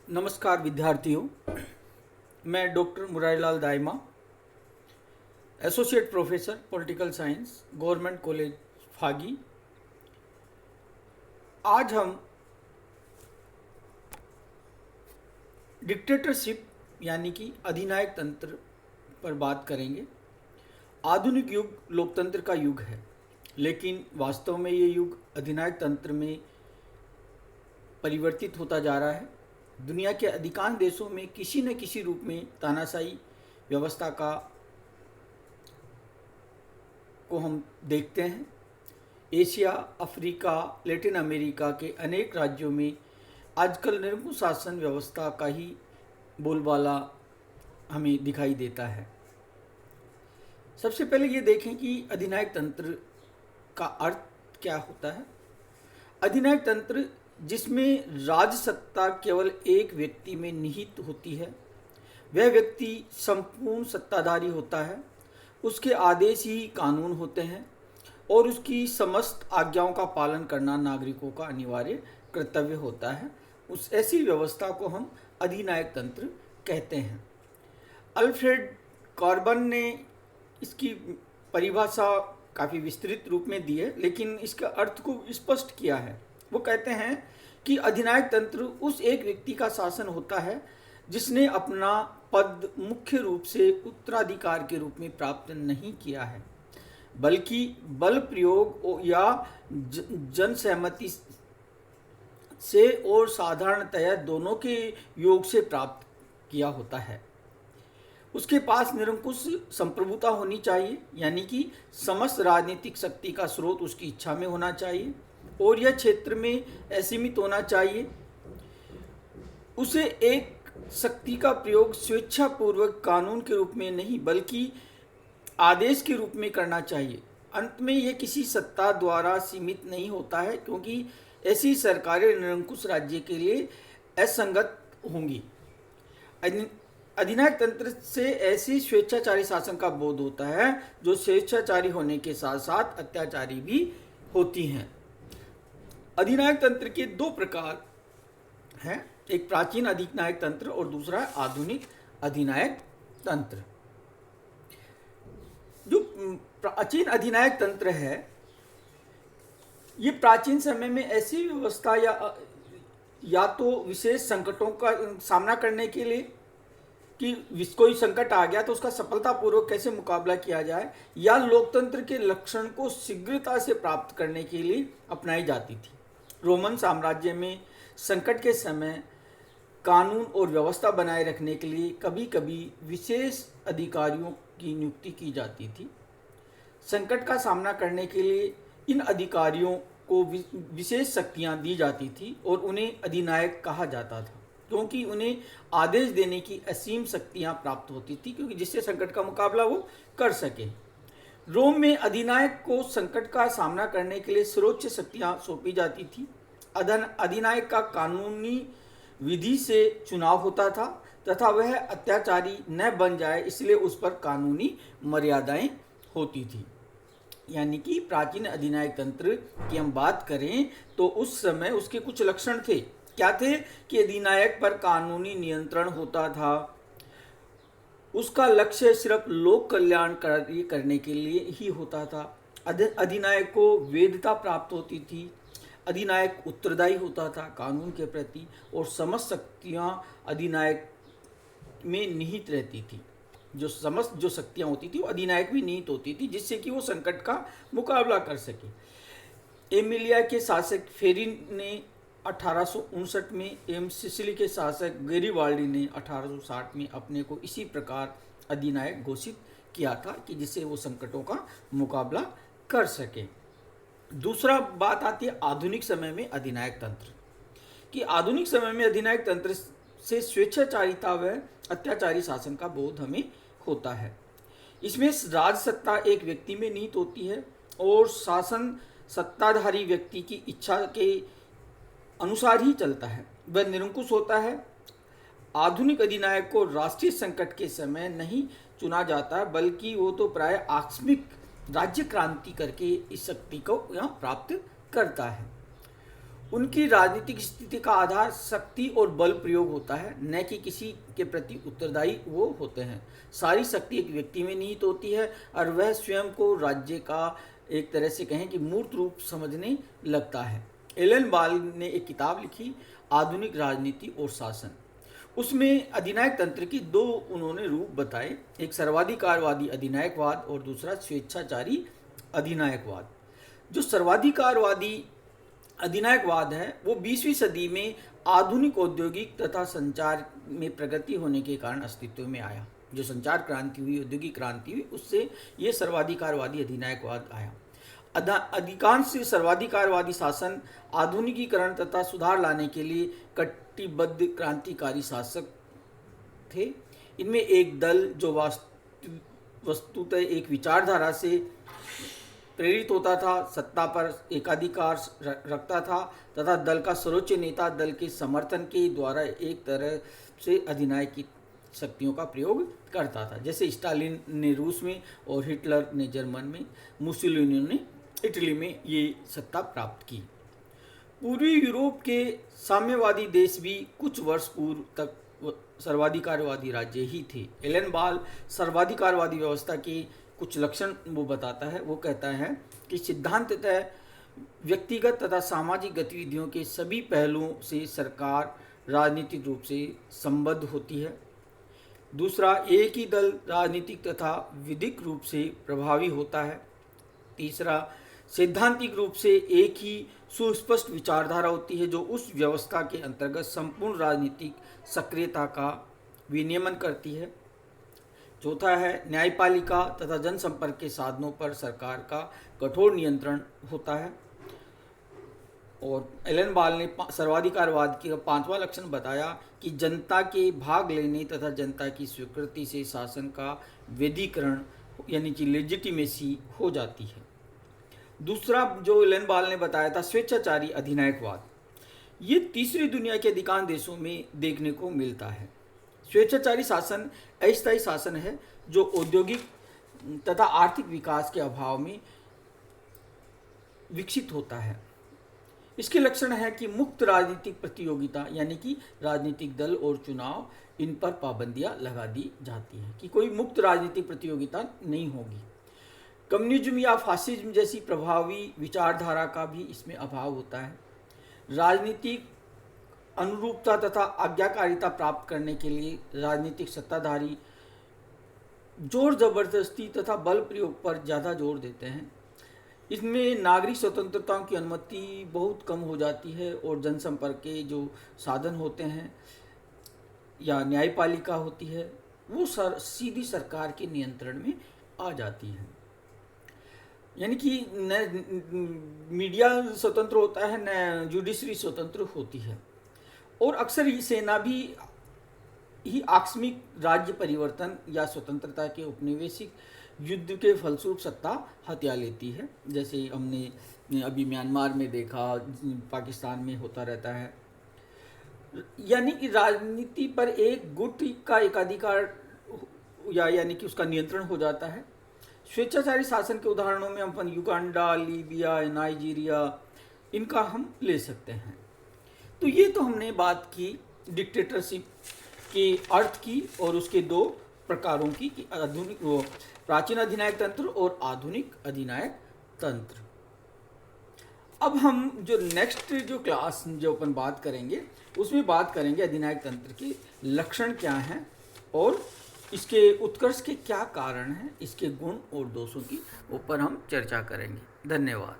नमस्कार विद्यार्थियों, मैं doctor Murarilal Daima, associate professor political science, government college Phagi. आज हम डिक्टेटरशिप यानी कि अधिनायक तंत्र पर बात करेंगे। आधुनिक युग लोकतंत्र का युग है, लेकिन वास्तव में ये युग अधिनायक तंत्र में परिवर्तित होता जा रहा है। दुनिया के अधिकांश देशों में किसी न किसी रूप में तानाशाही व्यवस्था को हम देखते हैं। एशिया, अफ्रीका, लैटिन अमेरिका के अनेक राज्यों में आजकल निरंकुश शासन व्यवस्था का ही बोलबाला हमें दिखाई देता है। सबसे पहले ये देखें कि अधिनायक तंत्र का अर्थ क्या होता है। अधिनायक तंत्र जिसमें राजसत्ता केवल एक व्यक्ति में निहित होती है, वह व्यक्ति संपूर्ण सत्ताधारी होता है, उसके आदेश ही कानून होते हैं और उसकी समस्त आज्ञाओं का पालन करना नागरिकों का अनिवार्य कर्तव्य होता है। उस ऐसी व्यवस्था को हम अधिनायक तंत्र कहते हैं। अल्फ्रेड कॉर्बन ने इसकी परिभाषा काफ़ी विस्तृत रूप में दी है, लेकिन इसका अर्थ को स्पष्ट किया है। वो कहते हैं कि अधिनायक तंत्र उस एक व्यक्ति का शासन होता है जिसने अपना पद मुख्य रूप से उत्तराधिकार के रूप में प्राप्त नहीं किया है, बल्कि बल प्रयोग या जन सहमति से और साधारणतया दोनों के योग से प्राप्त किया होता है। उसके पास निरंकुश संप्रभुता होनी चाहिए, यानी कि समस्त राजनीतिक शक्ति का स्रोत उसकी इच्छा में होना चाहिए और यह क्षेत्र में असीमित होना चाहिए। उसे एक शक्ति का प्रयोग स्वेच्छापूर्वक कानून के रूप में नहीं बल्कि आदेश के रूप में करना चाहिए। अंत में यह किसी सत्ता द्वारा सीमित नहीं होता है, क्योंकि ऐसी सरकारें निरंकुश राज्य के लिए असंगत होंगी। अधिनायक तंत्र से ऐसी स्वेच्छाचारी शासन का बोध होता है जो स्वेच्छाचारी होने के साथ साथ अत्याचारी भी होती हैं। अधिनायक तंत्र के दो प्रकार हैं, एक प्राचीन अधिनायक तंत्र और दूसरा आधुनिक अधिनायक तंत्र। जो प्राचीन अधिनायक तंत्र है, ये प्राचीन समय में ऐसी व्यवस्था या तो विशेष संकटों का सामना करने के लिए कि कोई संकट आ गया तो उसका सफलतापूर्वक कैसे मुकाबला किया जाए, या लोकतंत्र के लक्षण को शीघ्रता से प्राप्त करने के लिए अपनाई जाती थी। रोमन साम्राज्य में संकट के समय कानून और व्यवस्था बनाए रखने के लिए कभी कभी विशेष अधिकारियों की नियुक्ति की जाती थी। संकट का सामना करने के लिए इन अधिकारियों को विशेष शक्तियां दी जाती थी और उन्हें अधिनायक कहा जाता था, क्योंकि उन्हें आदेश देने की असीम शक्तियां प्राप्त होती थी, क्योंकि जिससे संकट का मुकाबला वो कर सके। रोम में अधिनायक को संकट का सामना करने के लिए सर्वोच्च शक्तियां सौंपी जाती थी। अधिनायक का कानूनी विधि से चुनाव होता था तथा वह अत्याचारी न बन जाए, इसलिए उस पर कानूनी मर्यादाएं होती थी। यानी कि प्राचीन अधिनायक तंत्र की हम बात करें तो उस समय उसके कुछ लक्षण थे। क्या थे कि अधिनायक पर कानूनी नियंत्रण होता था, उसका लक्ष्य सिर्फ लोक कल्याण कार्य करने के लिए ही होता था। अधिनायक को वेदता प्राप्त होती थी। अधिनायक उत्तरदायी होता था कानून के प्रति और समस्त शक्तियाँ अधिनायक में निहित रहती थी। जो शक्तियाँ होती थी वो अधिनायक भी निहित होती थी, जिससे कि वो संकट का मुकाबला कर सके। एमिलिया के शासक फेरी ने 1859 में एवं सिसिली के शासक गैरिबाल्डी ने 1860 में अपने को इसी प्रकार अधिनायक घोषित किया था कि जिससे वो संकटों का मुकाबला कर सके। दूसरा बात आती है आधुनिक समय में अधिनायक तंत्र कि आधुनिक समय में अधिनायक तंत्र से स्वेच्छाचारिता व अत्याचारी शासन का बोध हमें होता है। इसमें राजसत्ता एक व्यक्ति में निहित होती है और शासन सत्ताधारी व्यक्ति की इच्छा के अनुसार ही चलता है, वह निरंकुश होता है। आधुनिक अधिनायक को राष्ट्रीय संकट के समय नहीं चुना जाता है, बल्कि वो तो प्राय आकस्मिक राज्य क्रांति करके इस शक्ति को यहाँ प्राप्त करता है। उनकी राजनीतिक स्थिति का आधार शक्ति और बल प्रयोग होता है, न कि किसी के प्रति उत्तरदायी वो होते हैं। सारी शक्ति एक व्यक्ति में निहित होती है और वह स्वयं को राज्य का एक तरह से कहें कि मूर्त रूप समझने लगता है। एलन बाल ने एक किताब लिखी, आधुनिक राजनीति और शासन। उसमें अधिनायक तंत्र की दो उन्होंने रूप बताए, एक सर्वाधिकारवादी अधिनायकवाद और दूसरा स्वेच्छाचारी अधिनायकवाद। जो सर्वाधिकारवादी अधिनायकवाद है वो 20वीं सदी में आधुनिक औद्योगिक तथा संचार में प्रगति होने के कारण अस्तित्व में आया। जो संचार क्रांति हुई, औद्योगिक क्रांति हुई, उससे ये सर्वाधिकारवादी अधिनायकवाद आया। अधिकांश सर्वाधिकारवादी शासन आधुनिकीकरण तथा सुधार लाने के लिए कटिबद्ध क्रांतिकारी शासक थे। इनमें एक दल जो वस्तुतः एक विचारधारा से प्रेरित होता था, सत्ता पर एकाधिकार रखता था तथा दल का सर्वोच्च नेता दल के समर्थन के द्वारा एक तरह से अधिनायक की शक्तियों का प्रयोग करता था। जैसे स्टालिन ने रूस में और हिटलर ने जर्मन में, मुसोलिनी ने इटली में ये सत्ता प्राप्त की। पूर्वी यूरोप के साम्यवादी देश भी कुछ वर्ष पूर्व तक सर्वाधिकारवादी राज्य ही थे। एलन बाल सर्वाधिकारवादी व्यवस्था के कुछ लक्षण वो बताता है। वो कहता है कि सिद्धांततः व्यक्तिगत तथा सामाजिक गतिविधियों के सभी पहलुओं से सरकार राजनीतिक रूप से संबद्ध होती है। दूसरा, एक ही दल राजनीतिक तथा विधिक रूप से प्रभावी होता है। तीसरा, सैद्धांतिक रूप से एक ही सुस्पष्ट विचारधारा होती है जो उस व्यवस्था के अंतर्गत संपूर्ण राजनीतिक सक्रियता का विनियमन करती है। चौथा है, न्यायपालिका तथा जनसंपर्क के साधनों पर सरकार का कठोर नियंत्रण होता है। और एलन बाल ने सर्वाधिकारवाद का पांचवा लक्षण बताया कि जनता के भाग लेने तथा जनता की स्वीकृति से शासन का वैधीकरण यानी कि लेजिटिमेसी हो जाती है। दूसरा जो एलन बाल ने बताया था, स्वेच्छाचारी अधिनायकवाद। ये तीसरी दुनिया के अधिकांश देशों में देखने को मिलता है। स्वेच्छाचारी शासन अस्थायी शासन है जो औद्योगिक तथा आर्थिक विकास के अभाव में विकसित होता है। इसके लक्षण है कि मुक्त राजनीतिक प्रतियोगिता यानी कि राजनीतिक दल और चुनाव, इन पर पाबंदियां लगा दी जाती हैं कि कोई मुक्त राजनीतिक प्रतियोगिता नहीं होगी। कम्युनिज्म या फासिज्म जैसी प्रभावी विचारधारा का भी इसमें अभाव होता है। राजनीतिक अनुरूपता तथा आज्ञाकारिता प्राप्त करने के लिए राजनीतिक सत्ताधारी जोर जबरदस्ती तथा बल प्रयोग पर ज़्यादा जोर देते हैं। इसमें नागरिक स्वतंत्रताओं की अनुमति बहुत कम हो जाती है और जनसंपर्क के जो साधन होते हैं या न्यायपालिका होती है वो सीधी सरकार के नियंत्रण में आ जाती है। यानी कि न मीडिया स्वतंत्र होता है न जुडिशरी स्वतंत्र होती है। और अक्सर ही सेना भी ही आकस्मिक राज्य परिवर्तन या स्वतंत्रता के औपनिवेशिक युद्ध के फलस्वरूप सत्ता हत्या लेती है। जैसे हमने अभी म्यांमार में देखा, पाकिस्तान में होता रहता है। यानी कि राजनीति पर एक गुट का एकाधिकार यानी कि उसका नियंत्रण हो जाता है। स्वेच्छाचारी शासन के उदाहरणों में हम युगांडा, लीबिया, नाइजीरिया इनका हम ले सकते हैं। तो ये तो हमने बात की डिक्टेटरशिप के अर्थ की और उसके दो प्रकारों की कि आधुनिक प्राचीन अधिनायक तंत्र और आधुनिक अधिनायक तंत्र। अब हम जो नेक्स्ट जो क्लास जो अपन बात करेंगे उसमें बात करेंगे अधिनायक तंत्र के लक्षण क्या हैं और इसके उत्कर्ष के क्या कारण हैं, इसके गुण और दोषों की ऊपर हम चर्चा करेंगे। धन्यवाद।